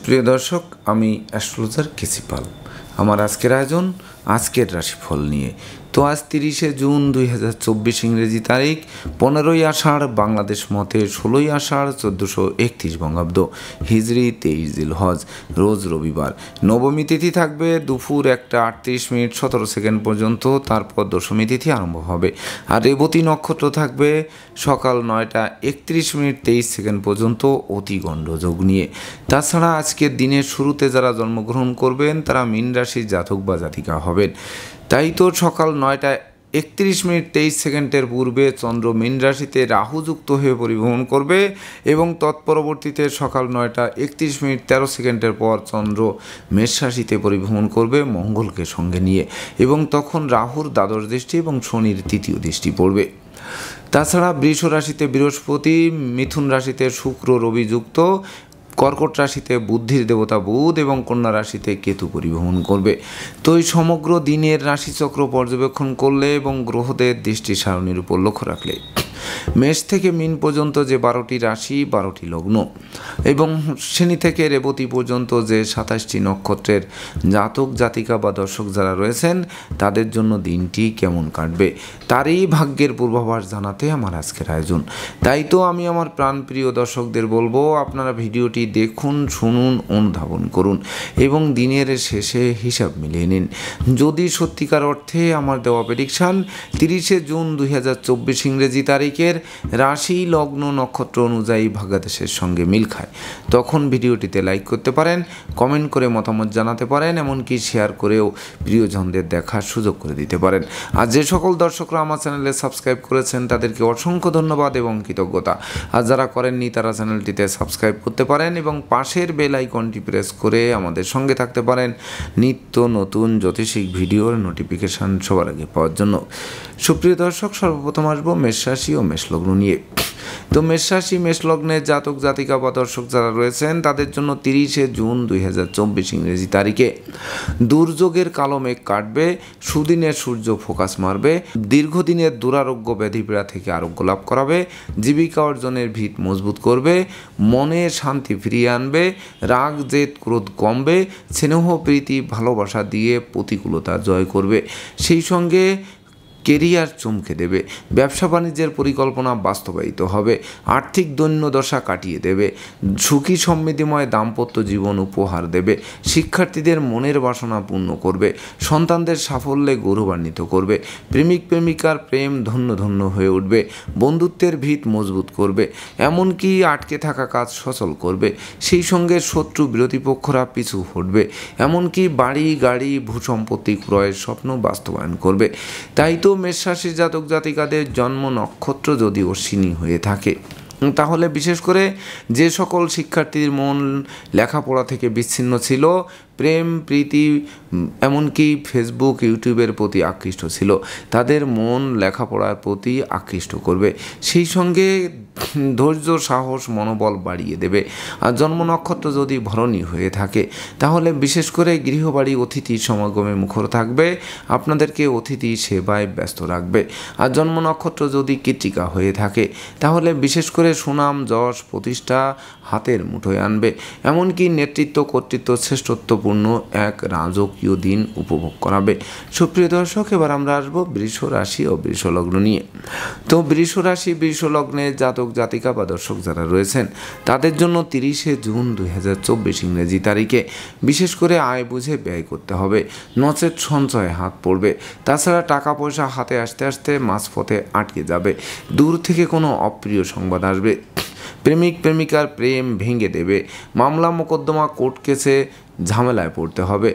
সুপ্রিয় দর্শক, আমি অ্যাস্ট্রোলজার কেসি পাল। আমার আজকের আয়োজন আজকের রাশিফল নিয়ে। তো আজ 30শে জুন 2024 ইংরেজি তারিখ, 15ই আষাঢ়, বাংলাদেশ মতে 16ই আষাঢ় 1431 বঙ্গাব্দ, হিজরি 23 জিলহজ, রোজ রবিবার। নবমী তিথি থাকবে দুপুর 1:38:17 পর্যন্ত, তারপর দশমী তিথি আরম্ভ হবে। আর রেবতী নক্ষত্র থাকবে সকাল 9:31:23 পর্যন্ত অতি গণ্ডযোগ নিয়ে। তাছাড়া আজকের দিনের শুরুতে যারা জন্মগ্রহণ করবেন তারা মীন রাশির জাতক বা জাতিকা হবেন। তাই তো সকাল 9:31:23 পূর্বে চন্দ্র মীন রাশিতে রাহুযুক্ত হয়ে পরিভ্রমণ করবে এবং তৎপরবর্তীতে সকাল 9:31:13 পর চন্দ্র মেষ রাশিতে পরিভ্রমণ করবে মঙ্গলকে সঙ্গে নিয়ে, এবং তখন রাহুর দ্বাদশ দৃষ্টি এবং শনির তৃতীয় দৃষ্টি পড়বে। তাছাড়া বৃষ রাশিতে বৃহস্পতি, মিথুন রাশিতে শুক্র রবি যুক্ত, কর্কট রাশিতে বুদ্ধির দেবতা বুধ এবং কন্যা রাশিতে কেতু পরিভ্রমণ করবে। তো এই সমগ্র দিনের রাশিচক্র পর্যবেক্ষণ করলে এবং গ্রহদের দৃষ্টি সারণীর উপর লক্ষ্য রাখলে মেষ থেকে মীন পর্যন্ত যে 12টি রাশি, 12টি লগ্ন এবং শনি থেকে রেবতী পর্যন্ত যে 27টি নক্ষত্রের জাতক জাতিকা বা দর্শক যারা রয়েছেন তাদের জন্য দিনটি কেমন কাটবে তারই ভাগ্যের পূর্বাভাস জানাতে আমার আজকের আয়োজন। তাই তো আমি আমার প্রাণপ্রিয় দর্শকদের বলবো, আপনারা ভিডিওটি দেখুন, শুনুন, অনুধাবন করুন এবং দিনের শেষে হিসাব মিলিয়ে নিন। যদি সত্যিকার অর্থে আমার দেওয়া প্রেডিকশান 30শে জুন 2024 ইংরেজি তারিখের রাশি লগ্ন নক্ষত্র অনুযায়ী ভাগ্যাদেশের সঙ্গে মিল খায়, তখন ভিডিওটিতে লাইক করতে পারেন, কমেন্ট করে মতামত জানাতে পারেন, এমনকি শেয়ার করেও প্রিয়জনদের দেখার সুযোগ করে দিতে পারেন। আর যে সকল দর্শকরা আমার চ্যানেলে সাবস্ক্রাইব করেছেন তাদেরকে অসংখ্য ধন্যবাদ এবং কৃতজ্ঞতা। আর যারা করেননি তারা চ্যানেলটিতে সাবস্ক্রাইব করতে পারেন এবং পাশের বেল আইকনটি প্রেস করে আমাদের সঙ্গে থাকতে পারেন নিত্য নতুন জ্যোতিষিক ভিডিওর নোটিফিকেশান সবার আগে পাওয়ার জন্য। সুপ্রিয় দর্শক, সর্বপ্রথম আসবো মেষ রাশি ও মেষ লগ্ন নিয়ে। তো মেষ রাশি মেষ লগ্নের জাতক জাতিকা বা দর্শক যারা রয়েছেন তাদের জন্য 30শে জুন 2024 ইংরেজি তারিখে দুর্যোগের কালো মেঘ কাটবে, সুদিনের সূর্য ফোকাস মারবে, দীর্ঘদিনের দুরারোগ্য ব্যাধিপীড়া থেকে আরোগ্য লাভ করাবে, জীবিকা অর্জনের ভিত মজবুত করবে, মনে শান্তি ফিরিয়ে আনবে, রাগ জেদ ক্রোধ কমবে, স্নেহ প্রীতি ভালোবাসা দিয়ে প্রতিকূলতা জয় করবে, সেই সঙ্গে কেরিয়ার চমকে দেবে, ব্যবসা বাণিজ্যের পরিকল্পনা বাস্তবায়িত হবে, আর্থিক দৈন্যদশা কাটিয়ে দেবে, সুখী সমৃদ্ধিময় দাম্পত্য জীবন উপহার দেবে, শিক্ষার্থীদের মনের বাসনা পূর্ণ করবে, সন্তানদের সাফল্যে গৌরবান্বিত করবে, প্রেমিক প্রেমিকার প্রেম ধন্য ধন্য হয়ে উঠবে, বন্ধুত্বের ভিত মজবুত করবে, এমনকি আটকে থাকা কাজ সচল করবে, সেই সঙ্গে শত্রু বিরোধীপক্ষরা পিছু হটবে, এমনকি বাড়ি গাড়ি ভূসম্পত্তি ক্রয়ের স্বপ্ন বাস্তবায়ন করবে। তাই তো মেষ রাশির জাতক জাতিকাদের জন্ম নক্ষত্র যদি অশ্বিনী হয়ে থাকে তাহলে বিশেষ করে যে সকল শিক্ষার্থীর মন লেখাপড়া থেকে বিচ্ছিন্ন ছিল, প্রেম প্রীতি এমনকি ফেসবুক ইউটিউবের প্রতি আকৃষ্ট ছিল, তাদের মন লেখাপড়ার প্রতি আকৃষ্ট করবে, সেই সঙ্গে ধৈর্য সাহস মনোবল বাড়িয়ে দেবে। আর জন্ম নক্ষত্র যদি ভরণী হয়ে থাকে তাহলে বিশেষ করে গৃহবাড়ি অতিথি সমাগমে মুখর থাকবে, আপনাদেরকে অতিথি সেবায় ব্যস্ত রাখবে। আর জন্ম নক্ষত্র যদি কৃত্তিকা হয়ে থাকে তাহলে বিশেষ করে সুনাম যশ প্রতিষ্ঠা হাতের মুঠোয় আনবে, এমনকি নেতৃত্ব কর্তৃত্ব শ্রেষ্ঠত্বপূর্ণ এক রাজকীয় দিন উপভোগ করাবে। সুপ্রিয় দর্শক, এবার আমরা আসবো বৃষ রাশি ও বৃষ লগ্ন নিয়ে। তো বৃষ রাশি বৃষ লগ্নের জাতক জাতিকা বা দর্শক যারা রয়েছেন তাদের জন্য 30শে জুন 2024 ইংরেজি তারিখে বিশেষ করে আয় বুঝে ব্যয় করতে হবে, নচেত সঞ্চয়ে হাত পড়বে। তাছাড়া টাকা পয়সা হাতে আসতে আসতে মাঝপথে আটকে যাবে, দূর থেকে কোনো অপ্রিয় সংবাদ আসবে, প্রেমিক প্রেমিকার প্রেম ভেঙে দেবে, মামলা মোকদ্দমা কোর্ট কেসে ঝামেলায় পড়তে হবে,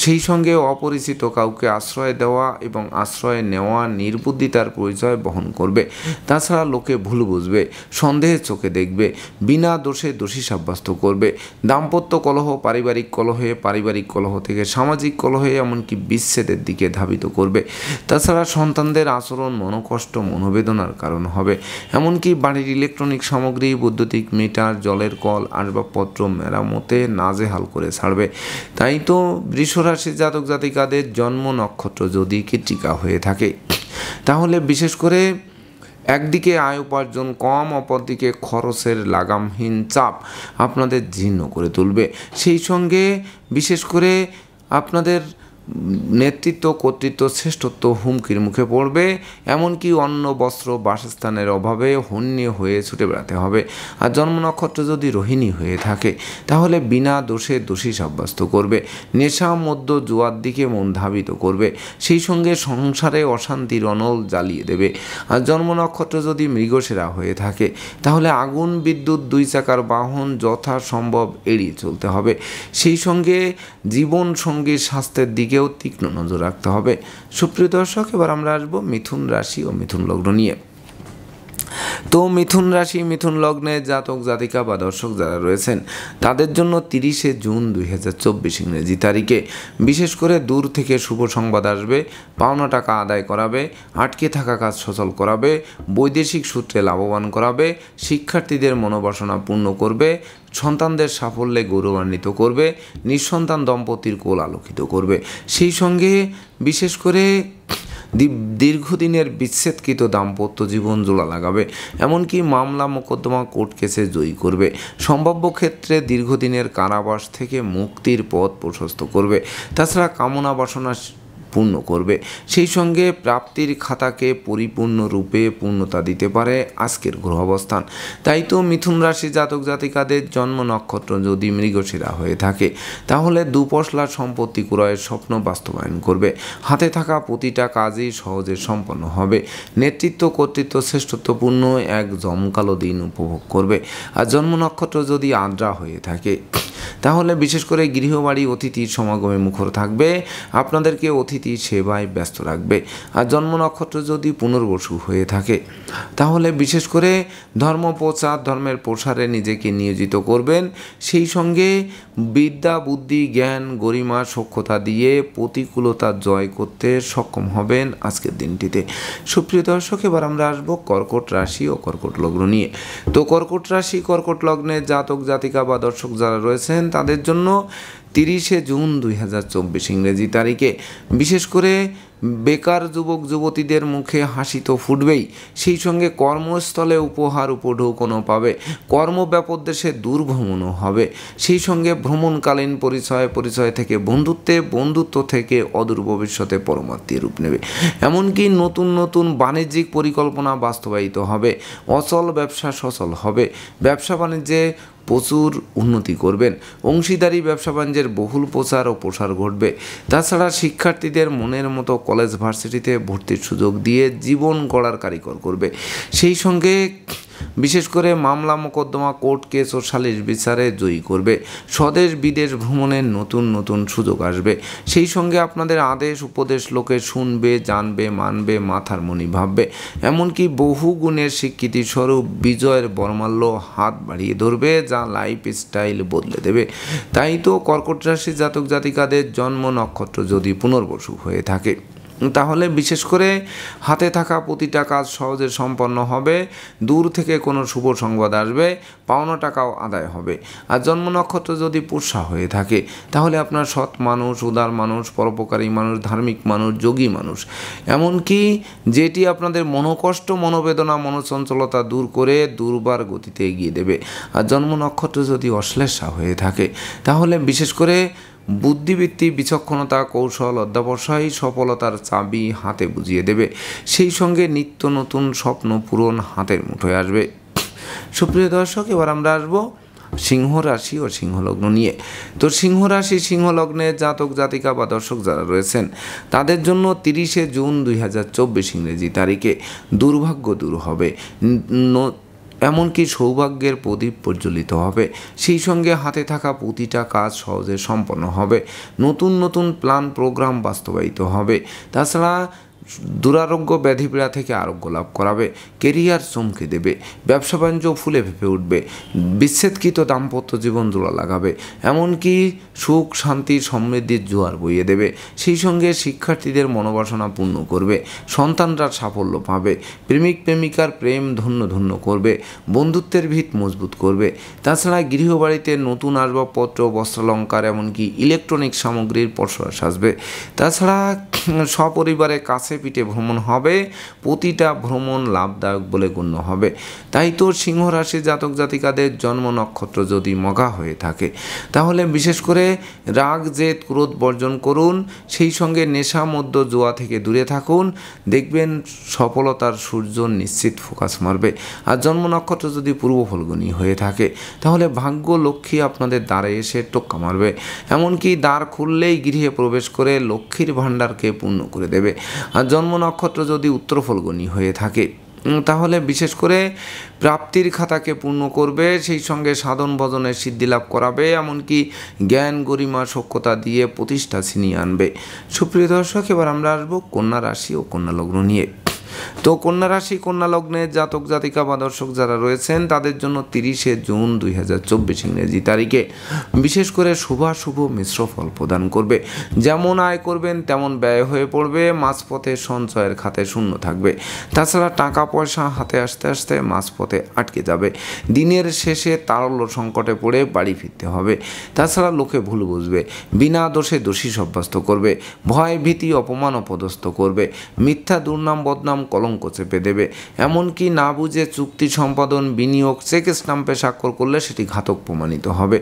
সেই সঙ্গে অপরিচিত কাউকে আশ্রয় দেওয়া এবং আশ্রয় নেওয়া নির্বুদ্ধিতার পরিচয় বহন করবে। তাছাড়া লোকে ভুল বুঝবে, সন্দেহের চোখে দেখবে, বিনা দোষে দোষী সাব্যস্ত করবে, দাম্পত্য কলহ পারিবারিক কলহে, পারিবারিক কলহ থেকে সামাজিক কলহে এমনকি বিচ্ছেদের দিকে ধাবিত করবে। তাছাড়া সন্তানদের আচরণ মনোকষ্ট মনোবেদনার কারণ হবে, এমনকি বাড়ির ইলেকট্রনিক সামগ্রী বৈদ্যুতিক মিটার জলের কল আসবাবপত্র মেরামতে নাজেহাল করে ছাড়বে। তাই তো বৃষ রাশির জাতক জাতিকাদের জন্ম নক্ষত্র যদি কৃত্তিকা হয়ে থাকে তাহলে বিশেষ করে একদিকে আয় উপার্জন কম, অপরদিকে খরচের লাগামহীন চাপ আপনাদের জীর্ণ করে তুলবে। সেই সঙ্গে বিশেষ করে আপনাদের নেতৃত্ব, কর্তৃত্ব, শ্রেষ্ঠত্ব হুমকির মুখে পড়বে। এমনকি অন্ন, বস্ত্র, বাসস্থানের অভাবে হন্যে হয়ে ছুটে বেড়াতে হবে। আর জন্ম নক্ষত্র যদি রোহিণী হয়ে থাকে তাহলে বিনা দোষে দোষী সাব্যস্ত করবে। নেশা, মদ্য, জুয়ার দিকে মন ধাবিত করবে। সেই সঙ্গে সংসারে অশান্তির অনল জ্বালিয়ে দেবে। আর জন্ম নক্ষত্র যদি মৃগশিরা হয়ে থাকে তাহলে আগুন, বিদ্যুৎ, দুই চাকার বাহন যথাসম্ভব এড়িয়ে চলতে হবে। সেই সঙ্গে জীবন সঙ্গীর স্বাস্থ্যের দিকেও তীক্ষ্ণ নজর রাখতে হবে। সুপ্রিয় দর্শক, এবার আমরা আসবো মিথুন রাশি ও মিথুন লগ্ন নিয়ে। তো মিথুন রাশি, মিথুন লগ্নে জাতক জাতিকা বা দর্শক যারা রয়েছেন তাদের জন্য 30শে জুন 2024 ইংরেজি তারিখে বিশেষ করে দূর থেকে শুভ সংবাদ আসবে। পাওনা টাকা আদায় করাবে, আটকে থাকা কাজ সচল করাবে, বৈদেশিক সূত্রে লাভবান করাবে, শিক্ষার্থীদের মনোবাসনা পূর্ণ করবে, সন্তানদের সাফল্যে গৌরবান্বিত করবে, নিঃসন্তান দম্পতির কোল আলোকিত করবে। সেই সঙ্গে বিশেষ করে দীর্ঘদিনের বিচ্ছেদকৃত দাম্পত্য জীবন জোড়া লাগাবে। এমনকি মামলা, মোকদ্দমা, কোর্ট কেসে জয়ী করবে। সম্ভাব্য ক্ষেত্রে দীর্ঘদিনের কারাবাস থেকে মুক্তির পথ প্রশস্ত করবে। তাছাড়া কামনা বাসনা পূর্ণ করবে। সেই সঙ্গে প্রাপ্তির খাতাকে পরিপূর্ণরূপে পূর্ণতা দিতে পারে আজকের গ্রহ অবস্থান। তাই তো মিথুন রাশি জাতক জাতিকাদের জন্ম নক্ষত্র যদি মৃগশিরা হয়ে থাকে তাহলে দুপশলা সম্পত্তি ক্রয়ের স্বপ্ন বাস্তবায়ন করবে। হাতে থাকা প্রতিটা কাজই সহজে সম্পন্ন হবে। নেতৃত্ব, কর্তৃত্ব, শ্রেষ্ঠত্বপূর্ণ এক জমকালো দিন উপভোগ করবে। আর জন্ম নক্ষত্র যদি আদ্রা হয়ে থাকে তাহলে বিশেষ করে গৃহবাড়ি অতিথির সমাগমে মুখর থাকবে, আপনাদেরকে অতিথি সেবায় ব্যস্ত রাখবে। আর জন্ম নক্ষত্র যদি পুনর্বসু হয়ে থাকে তাহলে বিশেষ করে ধর্ম প্রচার, ধর্মের প্রসারে নিজেকে নিয়োজিত করবেন। সেই সঙ্গে বিদ্যা, বুদ্ধি, জ্ঞান, গরিমা, সক্ষতা দিয়ে প্রতিকূলতা জয় করতে সক্ষম হবেন আজকের দিনটিতে। সুপ্রিয় দর্শক, এবার আমরা আসবো কর্কট রাশি ও কর্কট লগ্ন নিয়ে। তো কর্কট রাশি, কর্কট লগ্নের জাতক জাতিকা বা দর্শক যারা রয়েছেন তাদের জন্য 30শে জুন 2024 ইংরেজি তারিখে বিশেষ করে বেকার যুবক যুবতীদের মুখে হাসি তো ফুটবেই, সেই সঙ্গে কর্মস্থলে উপহার উপঢৌকনও পাবে। কর্মব্যাপক দেশে দূরভ্রমণও হবে। সেই সঙ্গে ভ্রমণকালীন পরিচয় থেকে বন্ধুত্ব থেকে অদূর ভবিষ্যতে পরমাত্মীয় রূপ নেবে। এমনকি নতুন নতুন বাণিজ্যিক পরিকল্পনা বাস্তবায়িত হবে। অচল ব্যবসা সচল হবে। ব্যবসা বাণিজ্যে প্রচুর উন্নতি করবেন। অংশীদারি ব্যবসা বাণিজ্যের বহুল প্রচার ও প্রসার ঘটবে। তাছাড়া শিক্ষার্থীদের মনের মতো কলেজ ভার্সিটিতে ভর্তির সুযোগ দিয়ে জীবন গড়ার কারিগর করবে। সেই সঙ্গে বিশেষ করে মামলা, মোকদ্দমা, কোর্ট কেস ও সালিশ বিচারে জয়ী করবে। স্বদেশ বিদেশ ভ্রমণের নতুন নতুন সুযোগ আসবে। সেই সঙ্গে আপনাদের আদেশ উপদেশ লোকে শুনবে, জানবে, মানবে, মাথার মণি ভাববে। এমনকি বহু গুণের স্বীকৃতি স্বরূপ বিজয়ের বর্মাল্য হাত বাড়িয়ে ধরবে, যা লাইফ স্টাইল বদলে দেবে। তাই তো কর্কট রাশি জাতক জাতিকাদের জন্ম নক্ষত্র যদি পুনর্বসু হয়ে থাকে তাহলে বিশেষ করে হাতে থাকা প্রতিটা কাজ সহজে সম্পন্ন হবে। দূর থেকে কোনো শুভ সংবাদ আসবে, পাওনা টাকাও আদায় হবে। আর জন্ম নক্ষত্র যদি পুষ্যা হয়ে থাকে তাহলে আপনার সৎ মানুষ, উদার মানুষ, পরোপকারী মানুষ, ধার্মিক মানুষ, যোগী মানুষ, এমনকি যেটি আপনাদের মনোকষ্ট, মনোবেদনা, মনোচঞ্চলতা দূর করে দুর্বার গতিতে এগিয়ে দেবে। আর জন্ম নক্ষত্র যদি অশ্লেষা হয়ে থাকে তাহলে বিশেষ করে বুদ্ধিবৃত্তি, বিচক্ষণতা, কৌশল, অধ্যবসায় সফলতার চাবি হাতে বুঝিয়ে দেবে। সেই সঙ্গে নিত্য নতুন স্বপ্ন পূরণ হাতের মুঠোয় আসবে। সুপ্রিয় দর্শক, এবার আমরা আসবো সিংহ রাশি ও সিংহ লগ্ন নিয়ে। তো সিংহ রাশি, সিংহ লগ্নের জাতক জাতিকা বা দর্শক যারা রয়েছেন তাদের জন্য 30শে জুন 2024 ইংরেজি তারিখে দুর্ভাগ্য দূর হবে। এমনকি সৌভাগ্যের প্রদীপ প্রজ্বলিত হবে। সেই সঙ্গে হাতে থাকা প্রতিটা কাজ সহজে সম্পন্ন হবে। নতুন নতুন প্ল্যান প্রোগ্রাম বাস্তবায়িত হবে। তাছাড়া দুরারোগ্য ব্যাধিপীড়া থেকে আরোগ্য লাভ করাবে। কেরিয়ার চমকে দেবে। ব্যবসা বাণিজ্য ফুলে ফেঁপে উঠবে। বিচ্ছেদকৃত দাম্পত্য জীবন জোড়া লাগাবে। এমনকি সুখ, শান্তি, সমৃদ্ধির জোয়ার বইয়ে দেবে। সেই সঙ্গে শিক্ষার্থীদের মনোবাসনা পূর্ণ করবে। সন্তানরা সাফল্য পাবে। প্রেমিক প্রেমিকার প্রেম ধন্য ধন্য করবে। বন্ধুত্বের ভিত মজবুত করবে। তাছাড়া গৃহবাড়িতে নতুন আসবাবপত্র, বস্ত্রালঙ্কার, এমনকি ইলেকট্রনিক সামগ্রীর পসরা সাজবে। তাছাড়া সপরিবারে কাছে বাসে পিঠে ভ্রমণ হবে, প্রতিটা ভ্রমণ লাভদায়ক বলে গণ্য হবে। তাই তো সিংহ রাশি জাতক জাতিকাদের জন্ম নক্ষত্র যদি মঘা হয়ে থাকে তাহলে বিশেষ করে রাগ জেদ ক্রোধ বর্জন করুন, সেই সঙ্গে নেশা মদ্য জুয়া থেকে দূরে থাকুন, দেখবেন সফলতার সূর্য নিশ্চিত ফোকাস মারবে। আর জন্ম নক্ষত্র যদি পূর্ব ফল্গুনী হয়ে থাকে তাহলে ভাগ্য লক্ষ্মী আপনাদের দ্বারে এসে টোক্কা মারবে, এমনকি দ্বার খুললেই গৃহে প্রবেশ করে লক্ষ্মীর ভাণ্ডারকে পূর্ণ করে দেবে। আর জন্ম নক্ষত্র যদি উত্তর ফল্গুনী হয়ে থাকে তাহলে বিশেষ করে প্রাপ্তির খাতাকে পূর্ণ করবে, সেই সঙ্গে সাধন ভজনের সিদ্ধি লাভ করাবে, এমনকি জ্ঞান গরিমা সক্ষতা দিয়ে প্রতিষ্ঠা ছিনিয়ে আনবে। সুপ্রিয় দর্শক, এবার আমরা আসবো কন্যা রাশি ও কন্যা লগ্ন নিয়ে। তো কন্যা রাশি কন্যা লগ্নের জাতক জাতিকা বা দর্শক যারা রয়েছেন তাদের জন্য 30শে জুন 2024 ইংরেজি তারিখে বিশেষ করে শুভাশুভ মিশ্র ফল প্রদান করবে। যেমন আয় করবেন তেমন ব্যয় হয়ে পড়বে, মাঝপথে সঞ্চয়ের খাতে শূন্য থাকবে। তাছাড়া টাকা পয়সা হাতে আসতে আসতে মাঝপথে আটকে যাবে। দিনের শেষে তারল্য সংকটে পড়ে বাড়ি ফিরতে হবে। তাছাড়া লোকে ভুল বুঝবে, বিনা দোষে দোষী সাব্যস্ত করবে, ভয় ভীতি অপমান অপদস্থ করবে, মিথ্যা দুর্নাম বদনাম কলঙ্ক চেপে দেবে, এমনকি না বুঝে চুক্তি সম্পাদন বিনিয়োগ চেক স্টাম্পে স্বাক্ষর করলে সেটি ঘাতক প্রমাণিত হবে।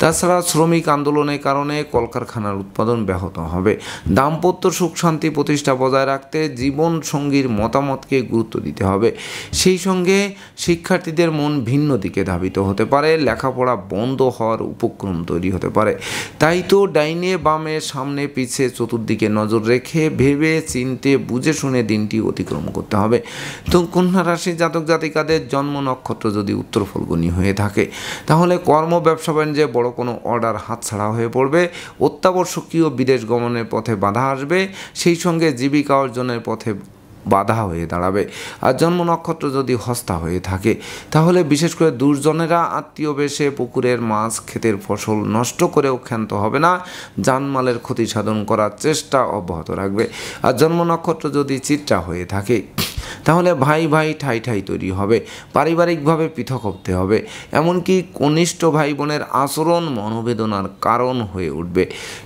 তাছাড়া শ্রমিক আন্দোলনের কারণে কলকারখানার উৎপাদন ব্যাহত হবে। দাম্পত্য সুখ শান্তি প্রতিষ্ঠা বজায় রাখতে জীবন সঙ্গীর মতামতকে গুরুত্ব দিতে হবে। সেই সঙ্গে শিক্ষার্থীদের মন ভিন্ন দিকে ধাবিত হতে পারে, লেখাপড়া বন্ধ হওয়ার উপক্রম তৈরি হতে পারে। তাই তো ডাইনে বামে সামনে পিছে চতুর্দিকে নজর রেখে ভেবে চিনতে বুঝে শুনে দিনটি অতিক্রম করতে হবে। তো কন্যা রাশি জাতক জাতিকাদের জন্ম নক্ষত্র যদি উত্তর ফল্গুনী হয়ে থাকে তাহলে কর্ম ব্যবসা বাণিজ্যে বড় কোনো অর্ডার হাতছাড়া হয়ে পড়বে, অত্যাবশ্যকীয় বিদেশ গমনের পথে বাধা আসবে, সেই সঙ্গে জীবিকা অর্জনের পথে বাধা হয়ে দাঁড়াবে। আর জন্ম নক্ষত্র যদি হস্তা হয়ে থাকে তাহলে বিশেষ করে দুর্জনেরা আত্মীয় বেশে পুকুরের মাছ ক্ষেতের ফসল নষ্ট করেও ক্ষান্ত হবে না, জানমালের ক্ষতি সাধন করার চেষ্টা অব্যাহত রাখবে। আর জন্ম নক্ষত্র যদি চিত্রা হয়ে থাকে তাহলে ভাই ভাই ঠাই ঠাই তৈরি হবে, পারিবারিকভাবে পৃথক হতে হবে, এমনকি কনিষ্ঠ ভাই বোনের আচরণ মনোবেদনার কারণ হয়ে উঠবে।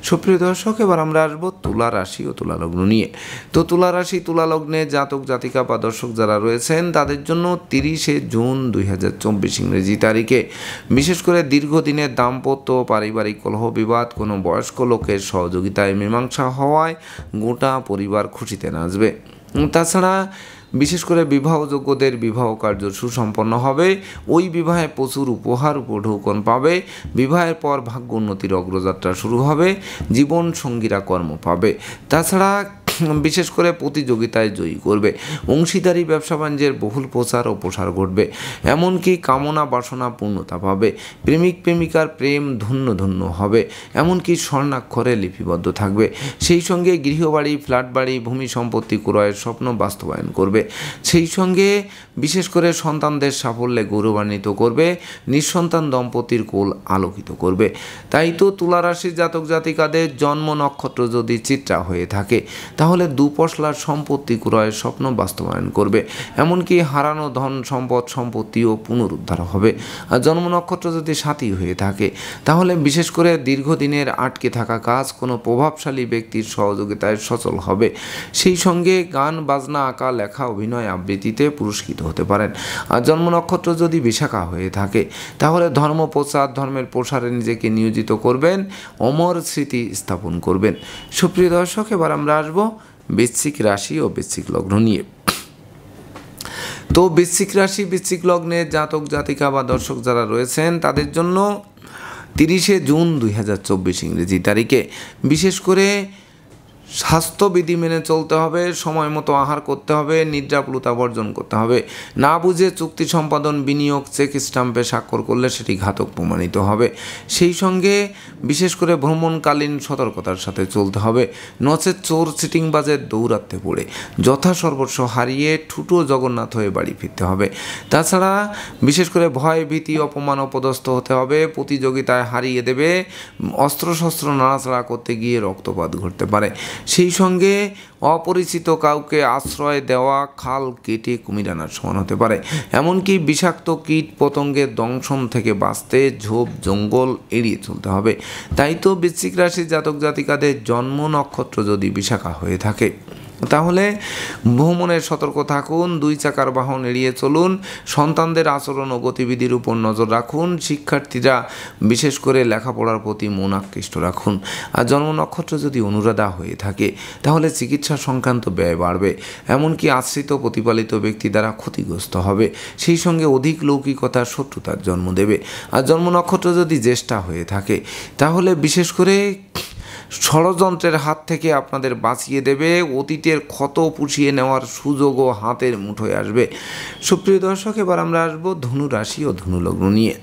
সুপ্রিয় দর্শক, এবার আমরা আসবো তুলা রাশি ও তুলা লগ্ন নিয়ে। তো তুলা রাশি তুলা লগ্নে জাতক জাতিকা বা দর্শক যারা রয়েছেন তাদের জন্য 30শে জুন 2024 ইংরেজি তারিখে বিশেষ করে দীর্ঘদিনের দাম্পত্য পারিবারিক কলহ বিবাদ কোনো বয়স্ক লোকের সহযোগিতায় মীমাংসা হওয়ায় গোটা পরিবার খুশিতে নাচবে। তাছাড়া বিশেষ করে বিবাহযোগ্যদের বিবাহ কার্য সুসম্পন্ন হবে, ওই বিবাহে প্রচুর উপহার উপঢৌকন পাবে, বিবাহের পর ভাগ্য উন্নতির অগ্রযাত্রা শুরু হবে, জীবন সঙ্গীরা কর্ম পাবে। তাছাড়া বিশেষ করে প্রতিযোগিতায় জয়ী করবে, অংশীদারি ব্যবসা বাণিজ্যের বহুল প্রচার ও প্রসার ঘটবে, এমনকি কামনা বাসনা পূর্ণতা পাবে, প্রেমিক প্রেমিকার প্রেম ধন্য ধন্য হবে, এমনকি স্বর্ণাক্ষরে লিপিবদ্ধ থাকবে। সেই সঙ্গে গৃহবাড়ি ফ্ল্যাট বাড়ি ভূমি সম্পত্তি ক্রয়ের স্বপ্ন বাস্তবায়ন করবে। সেই সঙ্গে বিশেষ করে সন্তানদের সাফল্যে গৌরবান্বিত করবে, নিঃসন্তান দম্পতির কোল আলোকিত করবে। তাই তো তুলা রাশির জাতক জাতিকাদের জন্ম নক্ষত্র যদি চিত্রা হয়ে থাকে তাহলে দুপশলার সম্পত্তি ক্রয়ের স্বপ্ন বাস্তবায়ন করবে, এমনকি হারানো ধন সম্পদ সম্পত্তিও পুনরুদ্ধার হবে। আর জন্ম নক্ষত্র যদি সাথী হয়ে থাকে তাহলে বিশেষ করে দীর্ঘদিনের আটকে থাকা কাজ কোনো প্রভাবশালী ব্যক্তির সহযোগিতায় সচল হবে। সেই সঙ্গে গান বাজনা আঁকা লেখা অভিনয় আবৃত্তিতে পুরস্কৃত হতে পারেন। আর জন্ম নক্ষত্র যদি বিশাখা হয়ে থাকে তাহলে ধর্ম প্রচার ধর্মের প্রসারে নিজেকে নিয়োজিত করবেন, অমর স্মৃতি স্থাপন করবেন। সুপ্রিয় দর্শক, এবার আমরা আসবো বৃশ্চিক রাশি ও বৃশ্চিক লগ্ন নিয়ে। তো বৃশ্চিক রাশি বৃশ্চিক লগ্নে জাতক জাতিকা বা দর্শক যারা রয়েছেন তাদের জন্য 30শে জুন 2024 ইংরেজি তারিখে বিশেষ করে স্বাস্থ্যবিধি মেনে চলতে হবে, সময় মতো আহার করতে হবে, নিদ্রাপ্লুতা বর্জন করতে হবে, না বুঝে চুক্তি সম্পাদন বিনিয়োগ চেক স্টাম্পে স্বাক্ষর করলে সেটি ঘাতক প্রমাণিত হবে। সেই সঙ্গে বিশেষ করে ভ্রমণকালীন সতর্কতার সাথে চলতে হবে, নচেত চোর চিটিংবাজের দৌরাত্মে পড়ে যথাসর্বস্ব হারিয়ে ঠুটো জগন্নাথ হয়ে বাড়ি ফিরতে হবে। তাছাড়া বিশেষ করে ভয় ভীতি অপমান অপদস্থ হতে হবে, প্রতিযোগিতায় হারিয়ে দেবে, অস্ত্রশস্ত্র নাড়াচাড়া করতে গিয়ে রক্তপাত ঘটতে পারে। সেই সঙ্গে অপরিচিত কাউকে আশ্রয় দেওয়া খাল কেটে কুমির আনার সমান হতে পারে, এমনকি বিষাক্ত কীট পতঙ্গের দংশন থেকে বাঁচতে ঝোপ জঙ্গল এড়িয়ে চলতে হবে। তাই তো বৃশ্চিক রাশির জাতক জাতিকাদের জন্ম নক্ষত্র যদি বিশাখা হয়ে থাকে তাহলে ভ্রমণে সতর্ক থাকুন, 2 চাকার বাহন এড়িয়ে চলুন, সন্তানদের আচরণ ও গতিবিধির উপর নজর রাখুন, শিক্ষার্থীরা বিশেষ করে লেখাপড়ার প্রতি মন আকৃষ্ট রাখুন। আর জন্ম নক্ষত্র যদি অনুরাধা হয়ে থাকে তাহলে চিকিৎসা সংক্রান্ত ব্যয় বাড়বে, এমনকি আশ্রিত প্রতিপালিত ব্যক্তি দ্বারা ক্ষতিগ্রস্ত হবে, সেই সঙ্গে অধিক লৌকিকতার শত্রুতার জন্ম দেবে। আর জন্ম নক্ষত্র যদি জ্যেষ্ঠা হয়ে থাকে তাহলে বিশেষ করে ষড়যন্ত্রের হাত থেকে আপনাদের বাঁচিয়ে দেবে, অতীতের ক্ষত পুষিয়ে নেওয়ার সুযোগও হাতের মুঠোয় আসবে। সুপ্রিয় দর্শক, এবার আমরা আসবো ধনু রাশি ও ধনু লগ্ন নিয়ে।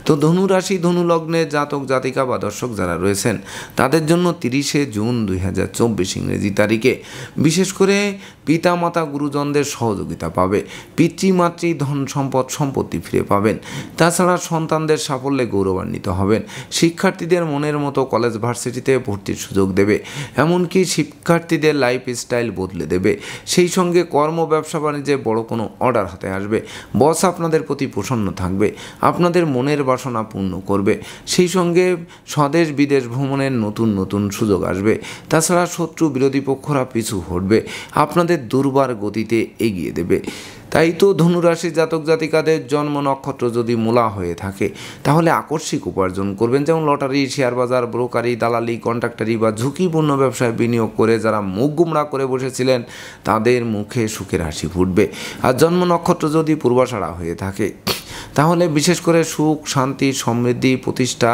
তো ধনু রাশি ধনু লগ্নের জাতক জাতিকা বা দর্শক যারা রয়েছেন তাদের জন্য 30শে জুন 2024 ইংরেজি তারিখে বিশেষ করে পিতামাতা গুরুজনদের সহযোগিতা পাবে, পিতৃমাতৃ ধন সম্পদ সম্পত্তি ফিরে পাবেন, তাছাড়া সন্তানদের সাফল্যে গৌরবান্বিত হবেন, শিক্ষার্থীদের মনের মতো কলেজ ভার্সিটিতে ভর্তির সুযোগ দেবে, এমনকি শিক্ষার্থীদের লাইফ স্টাইল বদলে দেবে, সেই সঙ্গে কর্ম ব্যবসা বাণিজ্যে বড় কোনো অর্ডার হাতে আসবে, বস আপনাদের প্রতি প্রসন্ন থাকবে, আপনাদের মনের বাসনা পূর্ণ করবে, সেই সঙ্গে স্বদেশ বিদেশ ভ্রমণের নতুন নতুন সুযোগ আসবে, তাছাড়া শত্রু বিরোধী পক্ষরা পিছু হটবে, আপনাদের দুর্বার গতিতে এগিয়ে দেবে। তাই তো ধনুরাশির জাতক জাতিকাদের জন্ম নক্ষত্র যদি মূলা হয়ে থাকে তাহলে আকস্মিক উপার্জন করবেন, যেমন লটারি, শেয়ার বাজার, ব্রোকারি, দালালি, কন্ট্রাক্টারি বা ঝুঁকিপূর্ণ ব্যবসায় বিনিয়োগ করে যারা মুখ গুমরা করে বসেছিলেন তাদের মুখে সুখের হাসি ফুটবে। আর জন্ম নক্ষত্র যদি পূর্বাষাঢ়া হয়ে থাকে তাহলে বিশেষ করে সুখ, শান্তি, সমৃদ্ধি, প্রতিষ্ঠা,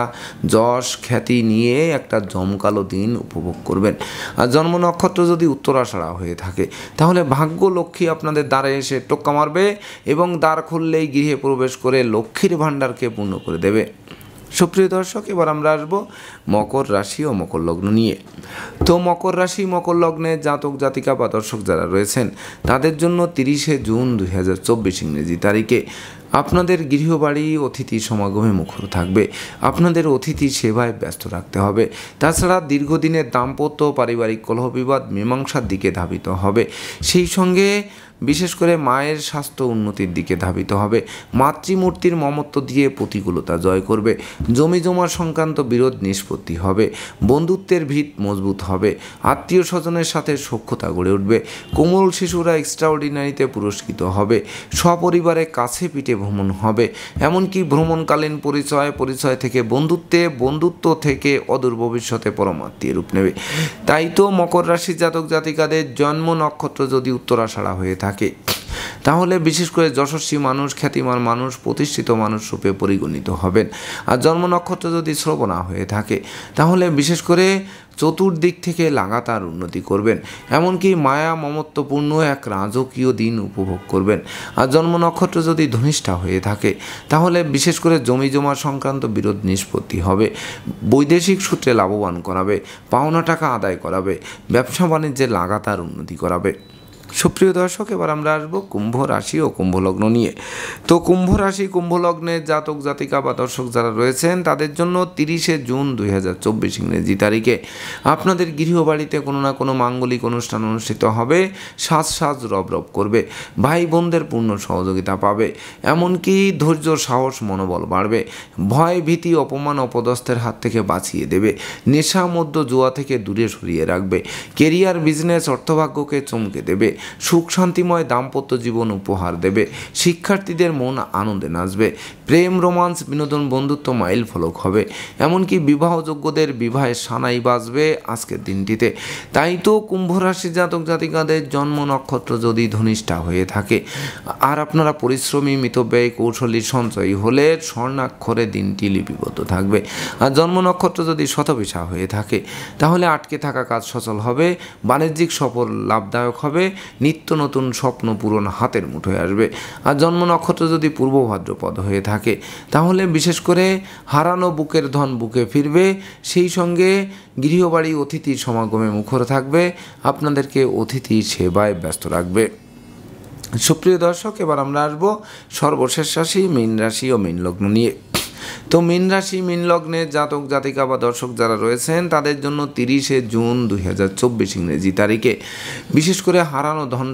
যশ, খ্যাতি নিয়ে একটা জমকালো দিন উপভোগ করবেন। আর জন্ম নক্ষত্র যদি উত্তরাষাঢ়া হয়ে থাকে তাহলে ভাগ্য লক্ষ্মী আপনাদের দ্বারে এসে টোক্কা মারবে এবং দ্বার খুললেই গৃহে প্রবেশ করে লক্ষ্মীর ভাণ্ডারকে পূর্ণ করে দেবে। সুপ্রিয় দর্শক, এবার আমরা আসবো মকর রাশি ও মকর লগ্ন নিয়ে। তো মকর রাশি মকর লগ্নে জাতক জাতিকা বা দর্শক যারা রয়েছেন তাদের জন্য 30শে জুন 2024 ইংরেজি তারিখে আপনাদের গৃহবাড়ি অতিথি সমাগমে মুখর থাকবে, আপনাদের অতিথি সেবায় ব্যস্ত রাখতে হবে, তাছাড়া দীর্ঘদিনের দাম্পত্য পারিবারিক কলহ বিবাদ মীমাংসার দিকে ধাবিত হবে, সেই সঙ্গে বিশেষ করে মায়ের স্বাস্থ্য উন্নতির দিকে ধাবিত হবে, মাতৃমূর্তির মমত্ব দিয়ে প্রতিকূলতা জয় করবে, জমি জমা সংক্রান্ত বিরোধ নিষ্পত্তি হবে, বন্ধুত্বের ভিত মজবুত হবে, আত্মীয় স্বজনের সাথে সখ্যতা গড়ে উঠবে, কোমল শিশুরা এক্সট্রাঅর্ডিনারিতে পুরস্কৃত হবে, সপরিবারে কাছে পিঠে ভ্রমণ হবে, এমনকি ভ্রমণকালীন পরিচয় থেকে বন্ধুত্ব থেকে অদূর ভবিষ্যতে পরমাত্মীয় রূপ নেবে। তাই তো মকর রাশির জাতক জাতিকাদের জন্ম নক্ষত্র যদি উত্তরাষাঢ়া হয়ে থাকে তাহলে বিশেষ করে যশস্বী মানুষ, খ্যাতিমান মানুষ, প্রতিষ্ঠিত মানুষ রূপে পরিগণিত হবেন। আর জন্ম নক্ষত্র যদি শ্রবণা হয়ে থাকে তাহলে বিশেষ করে চতুর্দিক থেকে লাগাতার উন্নতি করবেন, এমনকি মায়া মমত্বপূর্ণ এক রাজকীয় দিন উপভোগ করবেন। আর জন্ম নক্ষত্র যদি ধনিষ্ঠা হয়ে থাকে তাহলে বিশেষ করে জমি জমা সংক্রান্ত বিরোধ নিষ্পত্তি হবে, বৈদেশিক সূত্রে লাভবান করাবে, পাওনা টাকা আদায় করাবে, ব্যবসা বাণিজ্যে লাগাতার উন্নতি করাবে। সুপ্রিয় দর্শক, এবার আমরা আসবো কুম্ভ রাশি ও কুম্ভ লগ্ন নিয়ে। তো কুম্ভ রাশি কুম্ভ লগ্নের জাতক জাতিকা বা দর্শক যারা রয়েছেন তাদের জন্য 30শে জুন 2024 ইংরেজি তারিখে আপনাদের গৃহবাড়িতে কোনো না কোনো মাঙ্গলিক অনুষ্ঠান অনুষ্ঠিত হবে, সাজ রব করবে, ভাই বোনদের পূর্ণ সহযোগিতা পাবে, এমনকি ধৈর্য, সাহস, মনোবল বাড়বে, ভয়, ভীতি, অপমান, অপদস্থের হাত থেকে বাঁচিয়ে দেবে, নেশা, মধ্য, জুয়া থেকে দূরে সরিয়ে রাখবে, কেরিয়ার, বিজনেস, অর্থভাগ্যকে চমকে দেবে, সুখ শান্তিময় দাম্পত্য জীবন উপহার দেবে, শিক্ষার্থীদের মন আনন্দে নাচবে, প্রেম, রোমান্স, বিনোদন, বন্ধুত্ব মাইল ফলক হবে, এমনকি বিবাহযোগ্যদের বিবাহের সানাই বাজবে আজকের দিনটিতে। তাই তো কুম্ভ রাশি জাতক জাতিকাদের জন্ম নক্ষত্র যদি ধনিষ্ঠা হয়ে থাকে আর আপনারা পরিশ্রমী, মিতব্যয়ী, কৌশলী, সঞ্চয়ী হলে স্বর্ণাক্ষরে দিনটি লিপিবদ্ধ থাকবে। আর জন্ম নক্ষত্র যদি শতবিশা হয়ে থাকে তাহলে আটকে থাকা কাজ সচল হবে, বাণিজ্যিক সফল লাভদায়ক হবে, নিত্য নতুন স্বপ্ন পূরণ হাতের মুঠোয় আসবে। আর জন্ম নক্ষত্র যদি পূর্ব ভাদ্রপদ হয়ে থাকে তাহলে বিশেষ করে হারানো বুকের ধন বুকে ফিরবে, সেই সঙ্গে গৃহবাড়ি অতিথি সমাগমে মুখর থাকবে, আপনাদেরকে অতিথি সেবায় ব্যস্ত রাখবে। সুপ্রিয় দর্শক, এবার আমরা আসবো সর্বশেষ রাশি মীন রাশি ও মীন লগ্ন নিয়ে। তো মীন রাশি মীন লগ্নের জাতক জাতিকা বা দর্শক যারা রয়েছেন তাদের জন্য 30শে জুন 2024 ইংরেজি তারিখে বিশেষ করে হারানো ধন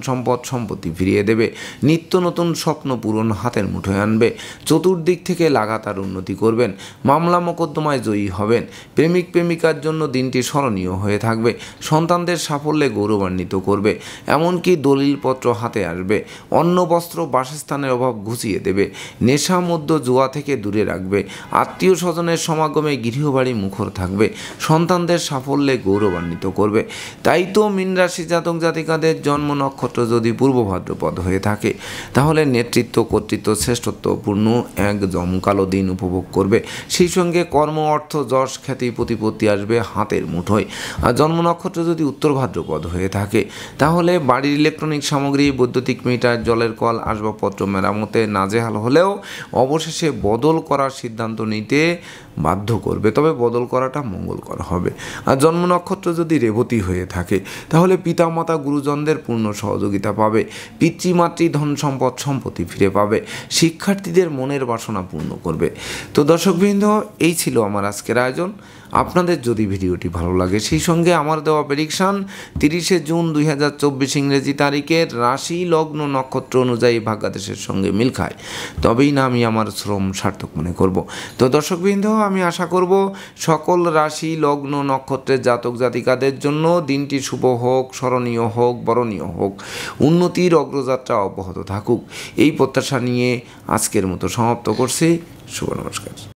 সম্পত্তি ফিরিয়ে দেবে, নিত্য নতুন স্বপ্ন পূরণ হাতের মুঠোয় আনবে, চতুর্দিক থেকে লাগাতার উন্নতি করবেন, মামলা মোকদ্দমায় জয়ী হবেন, প্রেমিক প্রেমিকার জন্য দিনটি স্মরণীয় হয়ে থাকবে, সন্তানদের সাফল্যে গৌরবান্বিত করবে, এমনকি দলিলপত্র হাতে আসবে, অন্ন বস্ত্র বাসস্থানের অভাব ঘুচিয়ে দেবে, নেশা মধ্য জুয়া থেকে দূরে রাখবে, আত্মীয় স্বজনের সমাগমে গৃহবাড়ি মুখর থাকবে, সন্তানদের সাফল্যে গৌরবান্বিত করবে। তাই তো মীন রাশি জাতক জাতিকাদের জন্ম নক্ষত্র যদি পূর্ব ভাদ্রপদ হয়ে থাকে তাহলে নেতৃত্ব কর্তৃত্ব শ্রেষ্ঠত্বপূর্ণ এক জমকালো দিন উপভোগ করবে। সেই সঙ্গে কর্ম অর্থ যশ খ্যাতি প্রতিপত্তি আসবে হাতের মুঠোয়। আর জন্ম নক্ষত্র যদি উত্তর ভাদ্রপদ হয়ে থাকে তাহলে বাড়ির ইলেকট্রনিক সামগ্রী, বৈদ্যুতিক মিটার, জলের কল, আসবাবপত্র মেরামতে নাজেহাল হলেও অবশেষে বদল করার সিদ্ধান্ত নিতে বাধ্য করবে, তবে বদল করাটা মঙ্গলকর হবে। আর জন্ম নক্ষত্র যদি রেবতী হয়ে থাকে তাহলে পিতামাতা গুরুজনদের পূর্ণ সহযোগিতা পাবে, পিতৃমাতৃ ধন সম্পত্তি ফিরে পাবে, শিক্ষার্থীদের মনের বাসনা পূর্ণ করবে। তো দর্শকবৃন্দ, এই ছিল আমার আজকের আয়োজন। আপনাদের যদি ভিডিওটি ভালো লাগে সেই সঙ্গে আমার দেওয়া প্রেডিকশান 30শে জুন 2024 ইংরেজি তারিখের রাশি লগ্ন নক্ষত্র অনুযায়ী ভাগ্যাদেশের সঙ্গে মিল খায়, তবেই না আমি আমার শ্রম সার্থক মনে করব। তো দর্শকবৃন্দ, আমি আশা করব সকল রাশি লগ্ন নক্ষত্রের জাতক জাতিকাদের জন্য দিনটি শুভ হোক, স্মরণীয় হোক, বরণীয় হোক, উন্নতির অগ্রযাত্রা অব্যাহত থাকুক, এই প্রত্যাশা নিয়ে আজকের মতো সমাপ্ত করছি। শুভ নমস্কার।